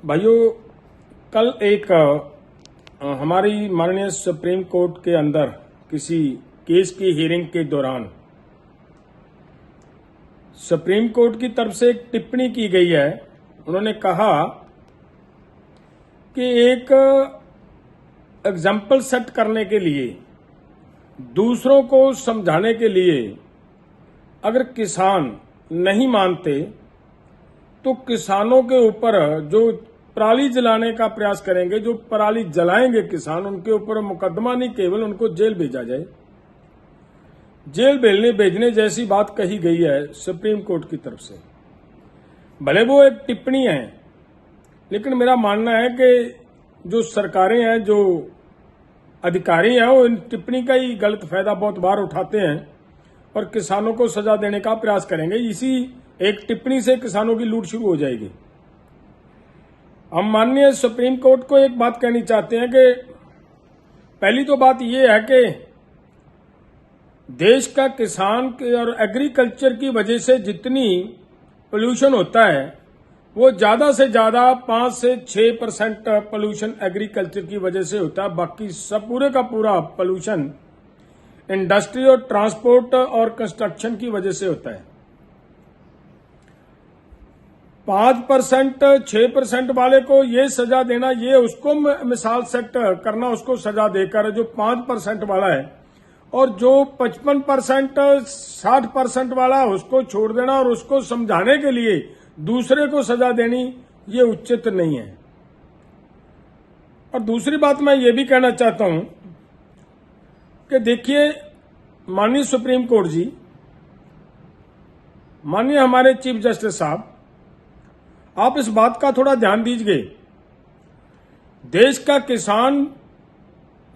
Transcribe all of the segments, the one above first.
भाइयों, कल एक हमारी माननीय सुप्रीम कोर्ट के अंदर किसी केस की हियरिंग के दौरान सुप्रीम कोर्ट की तरफ से एक टिप्पणी की गई है। उन्होंने कहा कि एक एग्जाम्पल सेट करने के लिए, दूसरों को समझाने के लिए अगर किसान नहीं मानते तो किसानों के ऊपर जो पराली जलाने का प्रयास करेंगे, जो पराली जलाएंगे किसान, उनके ऊपर मुकदमा नहीं, केवल उनको जेल भेजा जाए। जेल भेजने जैसी बात कही गई है सुप्रीम कोर्ट की तरफ से। भले वो एक टिप्पणी है, लेकिन मेरा मानना है कि जो सरकारें हैं, जो अधिकारी हैं, वो इन टिप्पणी का ही गलत फायदा बहुत बार उठाते हैं और किसानों को सजा देने का प्रयास करेंगे। इसी एक टिप्पणी से किसानों की लूट शुरू हो जाएगी। हम माननीय सुप्रीम कोर्ट को एक बात कहनी चाहते हैं कि पहली तो बात यह है कि देश का किसान और एग्रीकल्चर की वजह से जितनी पोल्यूशन होता है, वो ज्यादा से ज्यादा 5 से 6% पोल्यूशन एग्रीकल्चर की वजह से होता है। बाकी सब पूरे का पूरा पोल्यूशन इंडस्ट्री और ट्रांसपोर्ट और कंस्ट्रक्शन की वजह से होता है। 5%, 6% वाले को ये सजा देना, ये उसको मिसाल सेट करना, उसको सजा देकर, जो 5% वाला है, और जो 55%, 60% वाला उसको छोड़ देना और उसको समझाने के लिए दूसरे को सजा देनी, ये उचित नहीं है। और दूसरी बात मैं ये भी कहना चाहता हूं कि देखिए, माननीय सुप्रीम कोर्ट जी, माननीय हमारे चीफ जस्टिस साहब, आप इस बात का थोड़ा ध्यान दीजिए। देश का किसान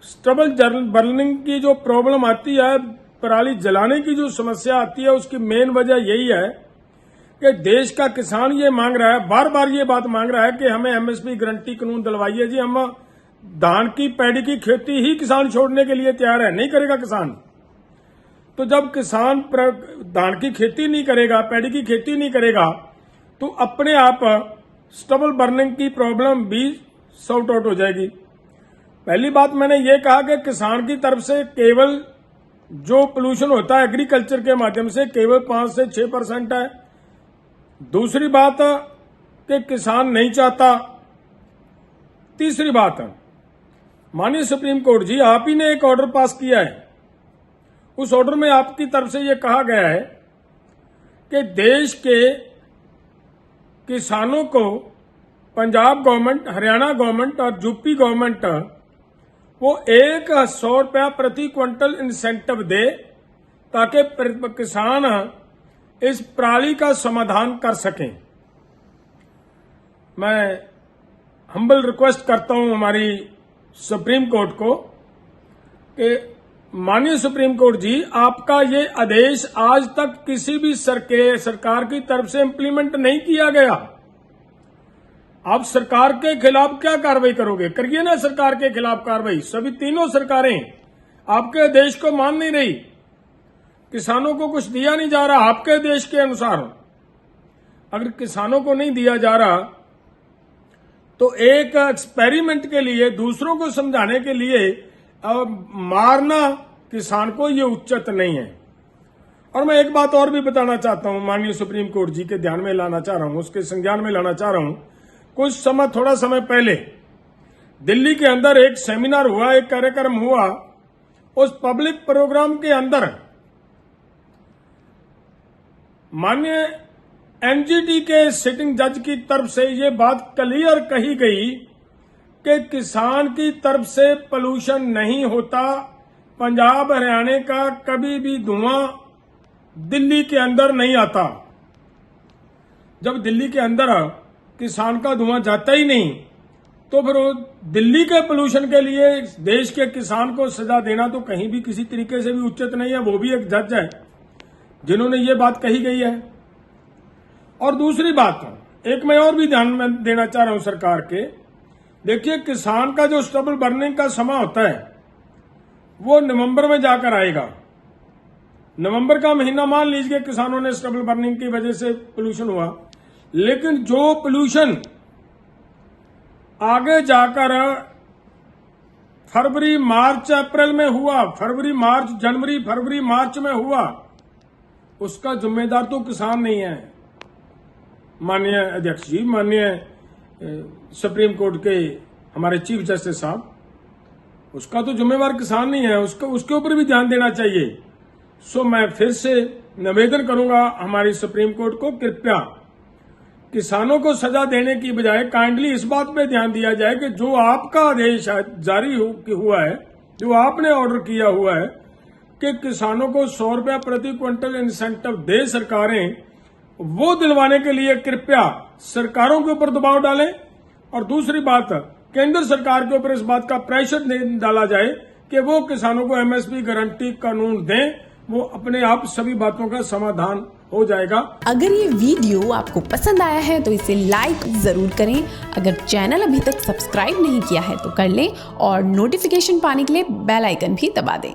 स्टबल बर्निंग की जो प्रॉब्लम आती है, पराली जलाने की जो समस्या आती है, उसकी मेन वजह यही है कि देश का किसान ये मांग रहा है, बार बार ये बात मांग रहा है कि हमें एमएसपी गारंटी कानून दिलवाइए जी। हम धान की पैडी की खेती ही किसान छोड़ने के लिए तैयार है, नहीं करेगा किसान। तो जब किसान धान की खेती नहीं करेगा, पैडी की खेती नहीं करेगा, तो अपने आप स्टबल बर्निंग की प्रॉब्लम भी सॉर्ट आउट हो जाएगी। पहली बात मैंने ये कहा कि किसान की तरफ से केवल जो पोल्यूशन होता है एग्रीकल्चर के माध्यम से केवल 5 से 6% है। दूसरी बात कि किसान नहीं चाहता। तीसरी बात, माननीय सुप्रीम कोर्ट जी, आप ही ने एक ऑर्डर पास किया है। उस ऑर्डर में आपकी तरफ से यह कहा गया है कि देश के किसानों को पंजाब गवर्नमेंट, हरियाणा गवर्नमेंट और यूपी गवर्नमेंट वो 100 रुपया प्रति क्विंटल इंसेंटिव दे, ताकि किसान इस पराली का समाधान कर सकें। मैं हम्बल रिक्वेस्ट करता हूं हमारी सुप्रीम कोर्ट को कि माननीय सुप्रीम कोर्ट जी, आपका ये आदेश आज तक किसी भी सरकार की तरफ से इंप्लीमेंट नहीं किया गया। आप सरकार के खिलाफ क्या कार्रवाई करोगे? करिए ना सरकार के खिलाफ कार्रवाई। सभी तीनों सरकारें आपके आदेश को मान नहीं रही, किसानों को कुछ दिया नहीं जा रहा आपके देश के अनुसार। अगर किसानों को नहीं दिया जा रहा तो एक एक्सपेरिमेंट के लिए, दूसरों को समझाने के लिए मारना किसान को, ये उचित नहीं है। और मैं एक बात और भी बताना चाहता हूं, माननीय सुप्रीम कोर्ट जी के ध्यान में लाना चाह रहा हूं, उसके संज्ञान में लाना चाह रहा हूं। थोड़ा समय पहले दिल्ली के अंदर एक सेमिनार हुआ, एक कार्यक्रम हुआ। उस पब्लिक प्रोग्राम के अंदर माननीय एनजीटी के सिटिंग जज की तरफ से ये बात क्लियर कही गई कि किसान की तरफ से पोल्यूशन नहीं होता। पंजाब हरियाणा का कभी भी धुआं दिल्ली के अंदर नहीं आता। जब दिल्ली के अंदर किसान का धुआं जाता ही नहीं, तो फिर दिल्ली के पोल्यूशन के लिए देश के किसान को सजा देना तो कहीं भी किसी तरीके से भी उचित नहीं है। वो भी एक जज है जिन्होंने ये बात कही गई है। और दूसरी बात, एक मैं और भी ध्यान में देना चाह रहा हूं सरकार के। देखिए, किसान का जो स्टबल बर्निंग का समय होता है वो नवंबर में जाकर आएगा। नवंबर का महीना मान लीजिए किसानों ने स्टबल बर्निंग की वजह से पोल्यूशन हुआ, लेकिन जो पोल्यूशन आगे जाकर फरवरी मार्च अप्रैल में हुआ, फरवरी मार्च जनवरी फरवरी मार्च में हुआ, उसका जिम्मेदार तो किसान नहीं है। माननीय अध्यक्ष जी, माननीय सुप्रीम कोर्ट के हमारे चीफ जस्टिस साहब, उसका तो जिम्मेवार किसान नहीं है, उसके ऊपर भी ध्यान देना चाहिए। सो मैं फिर से निवेदन करूंगा हमारी सुप्रीम कोर्ट को, कृपया किसानों को सजा देने की बजाय काइंडली इस बात पे ध्यान दिया जाए कि जो आपका आदेश जारी हुआ है, जो आपने ऑर्डर किया हुआ है कि किसानों को 100 रुपया प्रति क्विंटल इंसेंटिव दे सरकारें, वो दिलवाने के लिए कृपया सरकारों के ऊपर दबाव डालें। और दूसरी बात, केंद्र सरकार के ऊपर इस बात का प्रेशर डाला जाए कि वो किसानों को एमएसपी गारंटी कानून दें, वो अपने आप सभी बातों का समाधान हो जाएगा। अगर ये वीडियो आपको पसंद आया है तो इसे लाइक जरूर करें। अगर चैनल अभी तक सब्सक्राइब नहीं किया है तो कर लें और नोटिफिकेशन पाने के लिए बेल आइकन भी दबा दें।